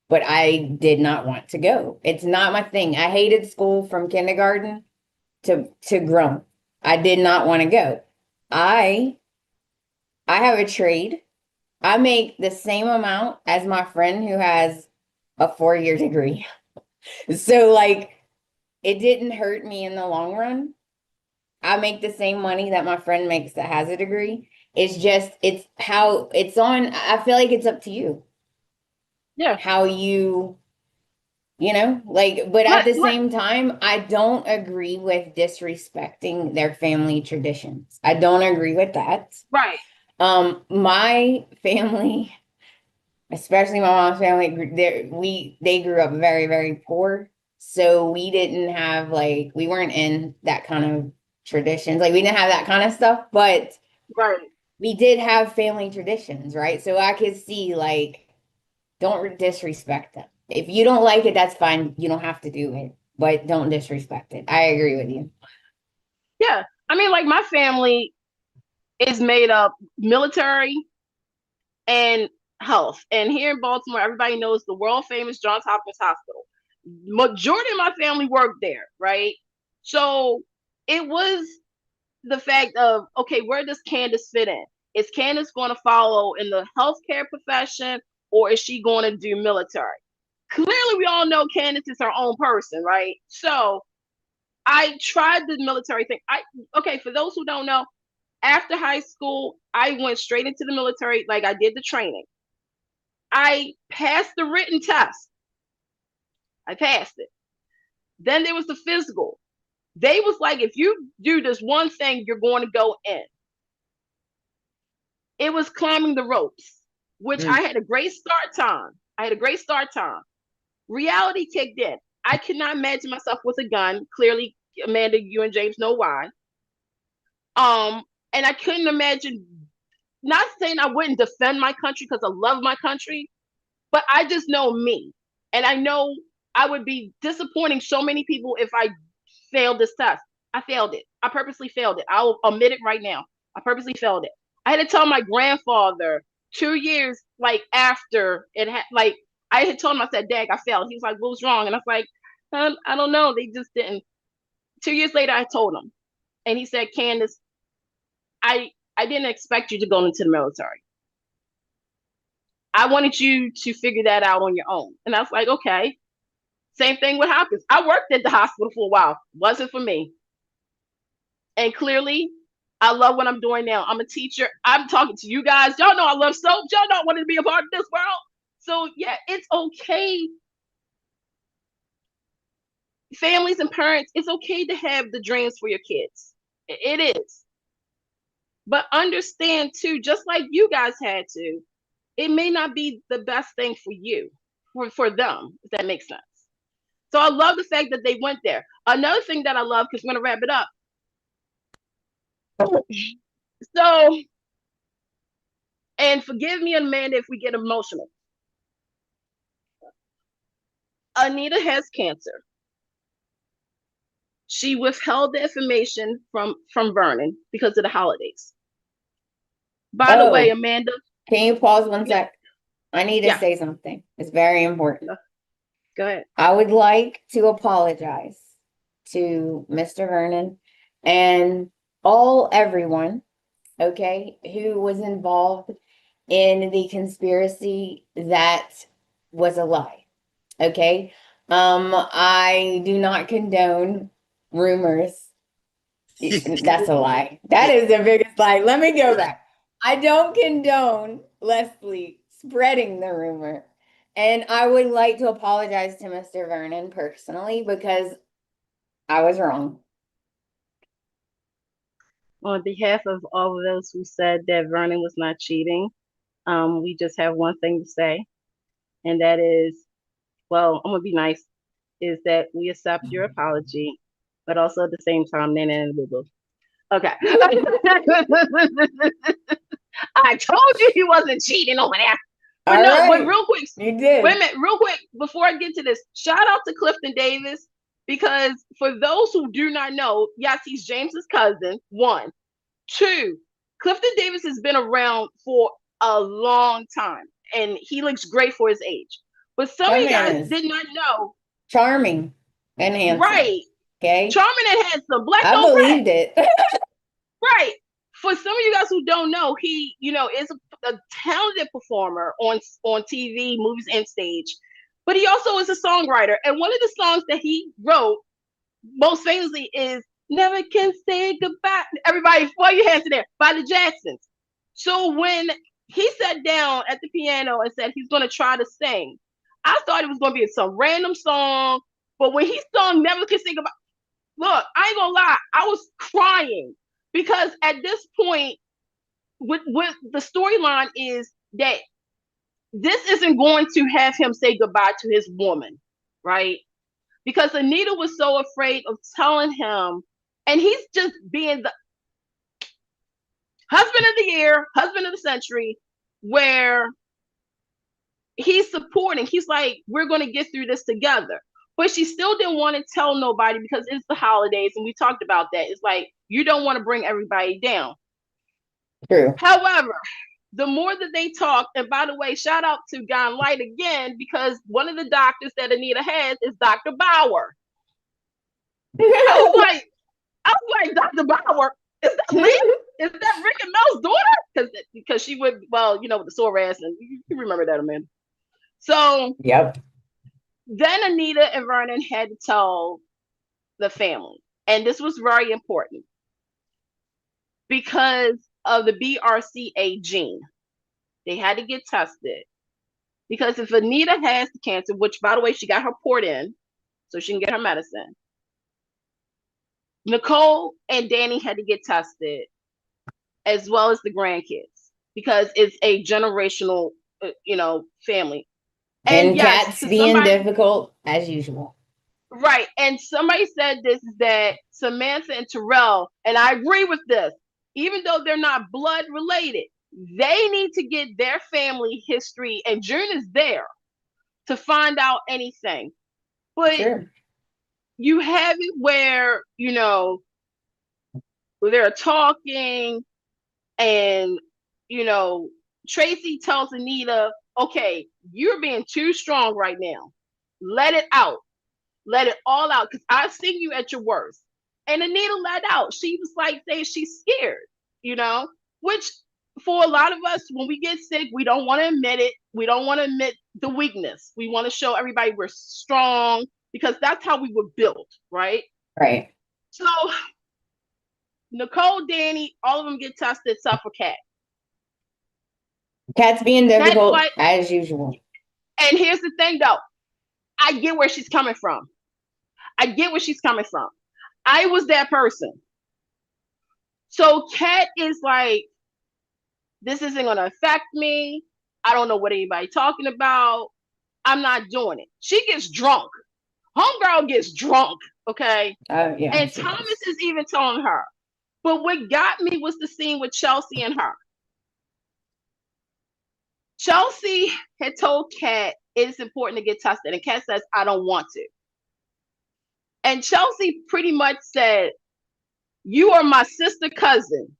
But I did not want to go. It's not my thing. I hated school from kindergarten to grown. I did not want to go. I have a trade. I make the same amount as my friend who has a 4-year degree. So like it didn't hurt me in the long run. I make the same money that my friend makes that has a degree. It's just it's how it's on. I feel like it's up to you. Yeah. How you know, like, but at the same time, I don't agree with disrespecting their family traditions. I don't agree with that. Right. My family, especially my mom's family, they grew up very, very poor. So we didn't have like we weren't in that kind of traditions. Like we didn't have that kind of stuff, but right. We did have family traditions, right? So I could see like don't disrespect them. If you don't like it, that's fine. You don't have to do it, but don't disrespect it. I agree with you. Yeah. I mean, like my family is made up military and health. And here in Baltimore, everybody knows the world famous Johns Hopkins Hospital. Majority of my family worked there, right? So it was the fact of, okay, where does Candice fit in? Is Candice going to follow in the healthcare profession, or is she going to do military? Clearly, we all know Candice is her own person, right? So I tried the military thing. Okay, for those who don't know, after high school, I went straight into the military. Like I did the training. I passed the written test. I passed it. Then there was the physical. They was like, if you do this one thing, you're going to go in. It was climbing the ropes, which I had a great start time. Reality kicked in. I could not imagine myself with a gun. Clearly, Amanda, you and James know why. And I couldn't imagine, not saying I wouldn't defend my country because I love my country, but I just know me. And I know I would be disappointing so many people if I failed this test. I failed it. I purposely failed it. I'll admit it right now. I purposely failed it. I had to tell my grandfather 2 years like after it had like I had told him, I said, Dad, I failed. He was like, what was wrong? And I was like, I don't know. They just didn't. 2 years later, I told him. And he said, Candice, I didn't expect you to go into the military. I wanted you to figure that out on your own. And I was like, okay. Same thing with Hopkins. I worked at the hospital for a while. Wasn't for me. And clearly, I love what I'm doing now. I'm a teacher. I'm talking to you guys. Y'all know I love soap. Y'all not wanting to be a part of this world. So yeah, it's okay. Families and parents, it's okay to have the dreams for your kids. It is. But understand too, just like you guys had to, it may not be the best thing for you, for them, if that makes sense. So I love the fact that they went there. Another thing that I love, because we're going to wrap it up. So, and forgive me, Amanda, if we get emotional. Anita has cancer. She withheld the information from Vernon because of the holidays. By the way, Amanda. Can you pause one sec? I need to say something. It's very important. Go ahead. I would like to apologize to Mr. Vernon and everyone, okay, who was involved in the conspiracy that was a lie. Okay. I do not condone rumors. That's a lie. That is the biggest lie. Let me go back. I don't condone Leslie spreading the rumor. And I would like to apologize to Mr. Vernon personally because I was wrong. On behalf of all of those who said that Vernon was not cheating, we just have one thing to say, and that is, well, I'm gonna be nice, is that we accept your apology, but also at the same time, nana and boo boo. Okay. I told you he wasn't cheating on that. But but real quick, you did. Wait a minute, real quick, before I get to this, shout out to Clifton Davis, because for those who do not know, yes, he's James's cousin. 1, 2, Clifton Davis has been around for a long time, and he looks great for his age. But some of you guys did not know. Charming and handsome. Right. Okay. Charming and handsome. Black I believed it. Right. For some of you guys who don't know, he, is a talented performer on TV, movies, and stage. But he also is a songwriter. And one of the songs that he wrote most famously is Never Can Say Goodbye. Everybody, throw your hands in there, by the Jacksons. So when he sat down at the piano and said he's going to try to sing, I thought it was going to be some random song. But when he sung Never Can Say Goodbye, look, I ain't going to lie, I was crying. Because at this point, with the storyline is that this isn't going to have him say goodbye to his woman, right? Because Anita was so afraid of telling him, and he's just being the husband of the year, husband of the century, where he's supporting. He's like, we're going to get through this together. But she still didn't want to tell nobody because it's the holidays, and we talked about that. It's like, you don't want to bring everybody down. True. However, the more that they talk, and by the way, shout out to John Light again, because one of the doctors that Anita has is Dr. Bauer. I was like, Dr. Bauer, is that Rick? Is that Rick and Mel's daughter? Because she would, with the sore ass, and you remember that, Amanda. So, yep. Then Anita and Vernon had to tell the family. And this was very important because of the BRCA gene. They had to get tested. Because if Anita has the cancer, which, by the way, she got her port in so she can get her medicine, Nicole and Danny had to get tested, as well as the grandkids, because it's a generational, family. And yes, cats being difficult as usual. Right. And somebody said this, is that Samantha and Terrell, and I agree with this, even though they're not blood related, they need to get their family history, and June is there to find out anything. But you have it where, they're talking, and, Tracy tells Anita, okay, you're being too strong right now. Let it out. Let it all out, because I've seen you at your worst. And Anita let out. She was like saying she's scared, which for a lot of us, when we get sick, we don't want to admit it. We don't want to admit the weakness. We want to show everybody we're strong, because that's how we were built, right? Right. So Nicole, Danny, all of them get tested except for Kat. Kat's being difficult as usual. And here's the thing, though. I get where she's coming from. I was that person. So Kat is like, this isn't going to affect me. I don't know what anybody's talking about. I'm not doing it. She gets drunk. Homegirl gets drunk, okay? Yeah, and Thomas is even telling her. But what got me was the scene with Chelsea and her. Chelsea had told Kat it's important to get tested, and Kat says, I don't want to. And Chelsea pretty much said, you are my sister cousin,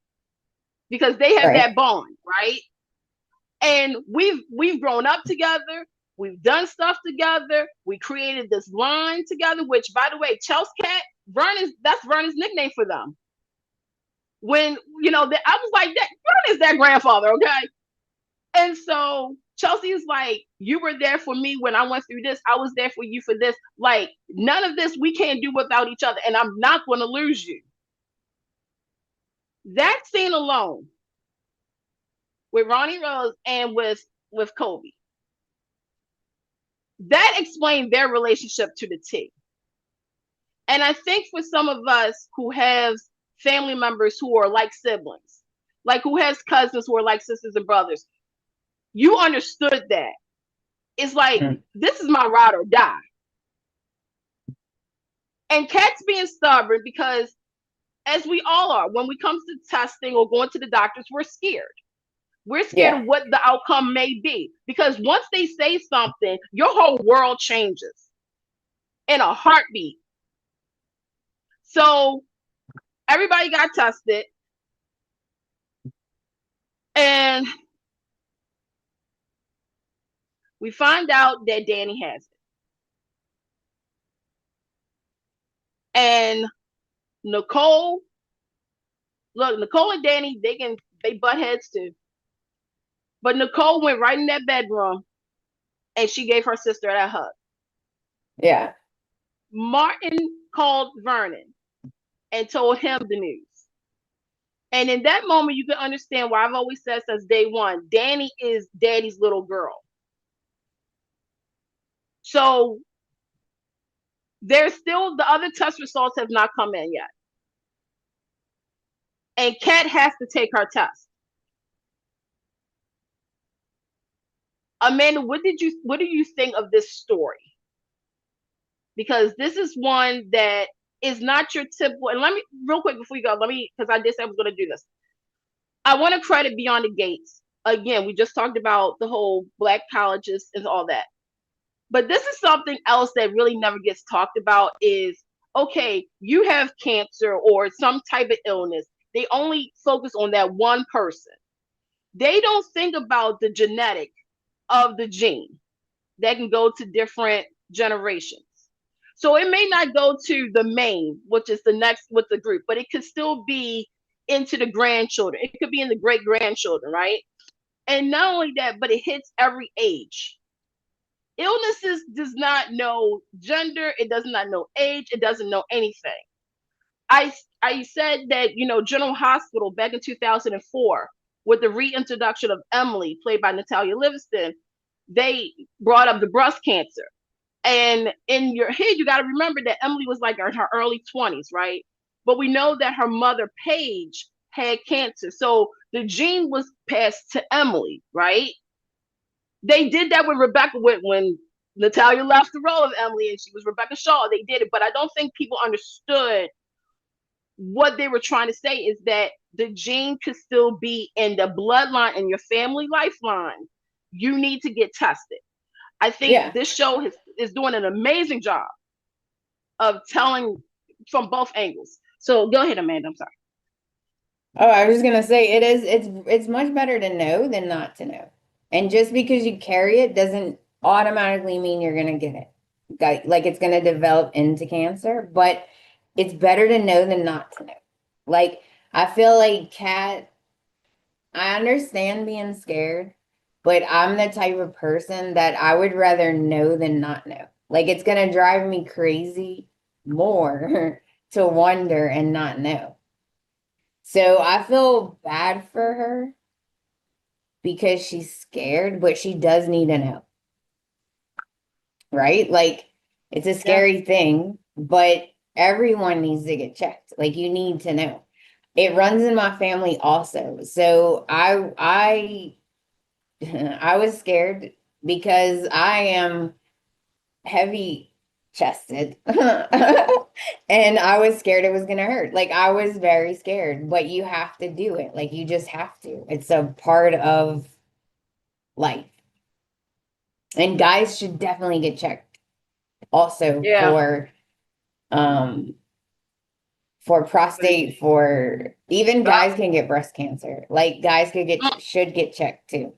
because they have that bond, right? And we've grown up together. We've done stuff together. We created this line together, which, by the way, Chelsea Cat, that's Vernon's nickname for them. When, I was like, that Vernon is their grandfather, okay? And so Chelsea is like, you were there for me when I went through this. I was there for you for this. Like, none of this we can't do without each other, and I'm not going to lose you. That scene alone with Ronnie Rose and with Kobe, that explained their relationship to the T. And I think for some of us who have family members who are like siblings, like who has cousins who are like sisters and brothers, you understood that. It's like, this is my ride or die. And Kat's being stubborn because, as we all are, when we come to testing or going to the doctors, we're scared. We're scared of what the outcome may be. Because once they say something, your whole world changes in a heartbeat. So everybody got tested. And we find out that Danny has it. And Nicole and Danny, they butt heads too. But Nicole went right in that bedroom and she gave her sister that hug. Yeah. Martin called Vernon and told him the news. And in that moment, you can understand why I've always said since day one, Danny is Daddy's little girl. So there's still, the other test results have not come in yet. And Kat has to take her test. Amanda, what do you think of this story? Because this is one that is not your typical, and let me, real quick before you go, because I did say I was going to do this. I want to credit Beyond the Gates. Again, we just talked about the whole Black colleges and all that. But this is something else that really never gets talked about is, okay, you have cancer or some type of illness. They only focus on that one person. They don't think about the genetic of the gene that can go to different generations. So it may not go to the main, which is the next with the group, but it could still be into the grandchildren. It could be in the great grandchildren, right? And not only that, but it hits every age. Illnesses does not know gender. It does not know age. It doesn't know anything. I said that, General Hospital back in 2004, with the reintroduction of Emily, played by Natalia Livingston, they brought up the breast cancer. And in your head, you got to remember that Emily was like in her early 20s, right? But we know that her mother, Paige, had cancer. So the gene was passed to Emily, right? They did that with Rebecca when Natalia left the role of Emily and she was Rebecca Shaw. They did it. But I don't think people understood what they were trying to say is that the gene could still be in the bloodline and your family lifeline. You need to get tested. I think this show is doing an amazing job of telling from both angles. So go ahead, Amanda. I'm sorry. Oh, I was just gonna say it's much better to know than not to know. And just because you carry it doesn't automatically mean you're gonna get it. Like it's gonna develop into cancer, but it's better to know than not to know. Like I feel like Kat, I understand being scared, but I'm the type of person that I would rather know than not know. Like it's gonna drive me crazy more to wonder and not know. So I feel bad for her because she's scared, but she does need to know. Right? Like it's a scary thing, but everyone needs to get checked. Like you need to know. It runs in my family also. So I was scared because I am heavy chested and I was scared it was going to hurt. Like I was very scared, but you have to do it. Like you just have to. It's a part of life. And guys should definitely get checked also for prostate, for even guys can get breast cancer. Like guys should get checked too.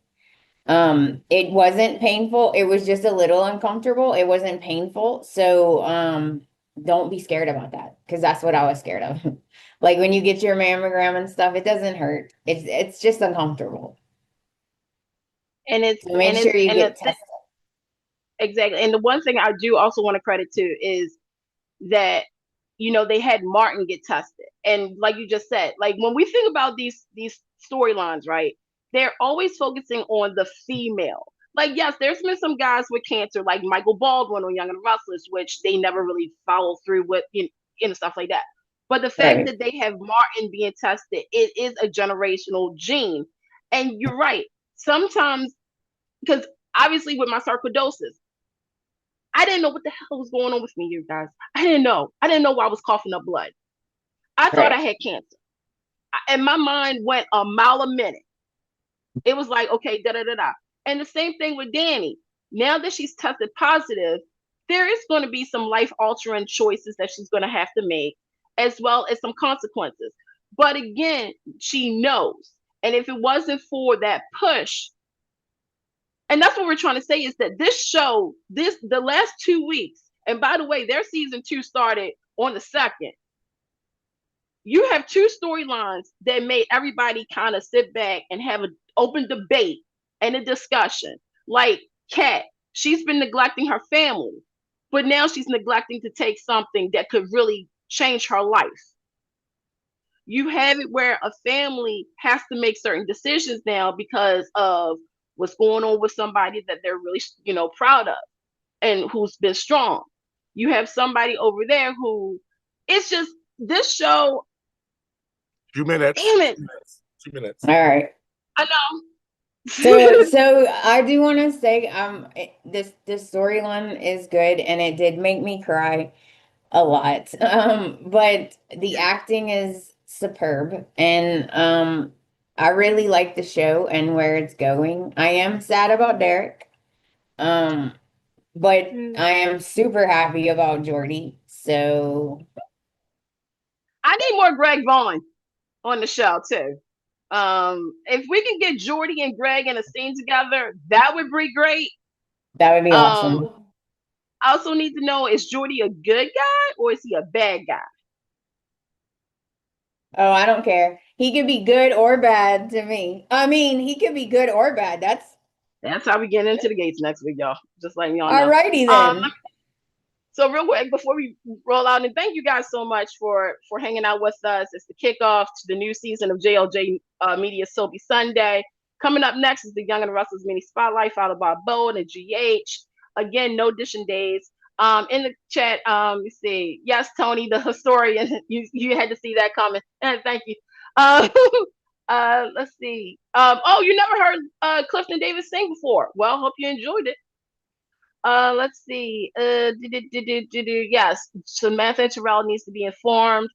It wasn't painful. It was just a little uncomfortable. It wasn't painful. So, don't be scared about that because that's what I was scared of. Like when you get your mammogram and stuff, it doesn't hurt. It's just uncomfortable. And so make sure you get tested. Exactly. And the one thing I do also want to credit to is that, they had Martin get tested. And like you just said, like when we think about these storylines, right? They're always focusing on the female. Like, yes, there's been some guys with cancer, like Michael Baldwin on Young and Restless, which they never really followed through with, stuff like that. But the fact that they have Martin being tested, it is a generational gene. And you're right. Sometimes, because obviously with my sarcoidosis, I didn't know what the hell was going on with me, you guys. I didn't know. I didn't know why I was coughing up blood. I thought I had cancer. And my mind went a mile a minute. It was like, okay, da da da da. And the same thing with Danny. Now that she's tested positive, there is going to be some life altering choices that she's going to have to make, as well as some consequences. But again, she knows. And if it wasn't for that push, and that's what we're trying to say, is that this show, the last 2 weeks, and by the way, their season 2 started on the 2nd. You have two storylines that made everybody kind of sit back and have an open debate and a discussion. Like Kat, she's been neglecting her family, but now she's neglecting to take something that could really change her life. You have it where a family has to make certain decisions now because of what's going on with somebody that they're really, proud of and who's been strong. You have somebody over there who, it's just, this show. 2 minutes. Damn it. 2 minutes. All right. I know. So I do want to say, this storyline is good, and it did make me cry a lot. But the acting is superb, and I really like the show and where it's going. I am sad about Derek, but I am super happy about Jordy. So I need more Greg Vaughn on the show too. If we can get Jordy and Greg in a scene together, that would be great. That would be awesome. I also need to know, is Jordy a good guy or is he a bad guy? Oh, I don't care. He could be good or bad to me. I mean, he could be good or bad. That's how we get into the gates next week, y'all. Just letting y'all know. Alrighty then. So real quick, before we roll out, and thank you guys so much for hanging out with us. It's the kickoff to the new season of JLJ Media Soapy Sunday. Coming up next is the Young and the Restless Mini Spotlight, followed by Bold and GH. Again, no dishing days. In the chat, you see, yes, Tony, the historian, you had to see that comment. And thank you. Let's see. Oh, you never heard Clifton Davis sing before. Well, hope you enjoyed it. Let's see. Yes, Samantha Terrell needs to be informed.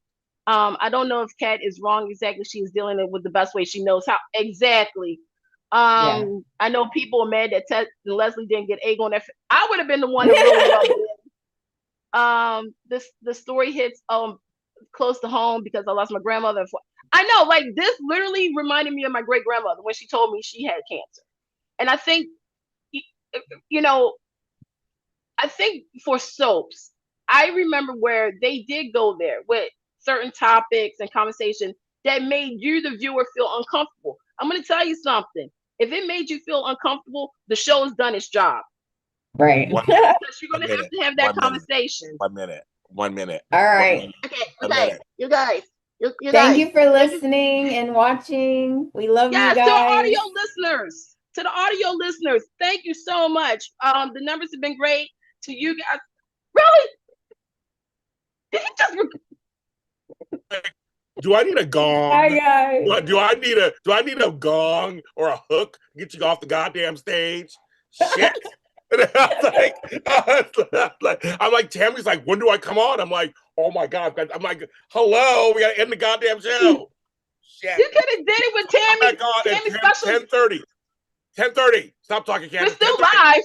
I don't know if Kat is wrong exactly. She is dealing with the best way she knows how. Exactly. I know people are mad that Ted and Leslie didn't get egg on their. I would have been the one to really rub it in. The story hits close to home because I lost my grandmother. I know, like, this literally reminded me of my great grandmother when she told me she had cancer. And I think, I think for soaps, I remember where they did go there with certain topics and conversation that made you, the viewer, feel uncomfortable. I'm going to tell you something. If it made you feel uncomfortable, the show has done its job. Right. Because you're going to have that conversation. 1 minute. 1 minute. All right. Okay. You guys. Thank you for listening and watching. We love you guys. To our audio listeners. To the audio listeners, thank you so much. The numbers have been great. To you guys, really? Did he just? Do I need a gong? Hi guys. Do I need a gong or a hook to get you off the goddamn stage? Shit. I'm like, Tammy's like, when do I come on? I'm like, oh my God. I'm like, hello, we gotta end the goddamn show. Shit. You could have did it with Tammy. Tammy special. 10:30. 10:30. Stop talking, Candice. We're still live.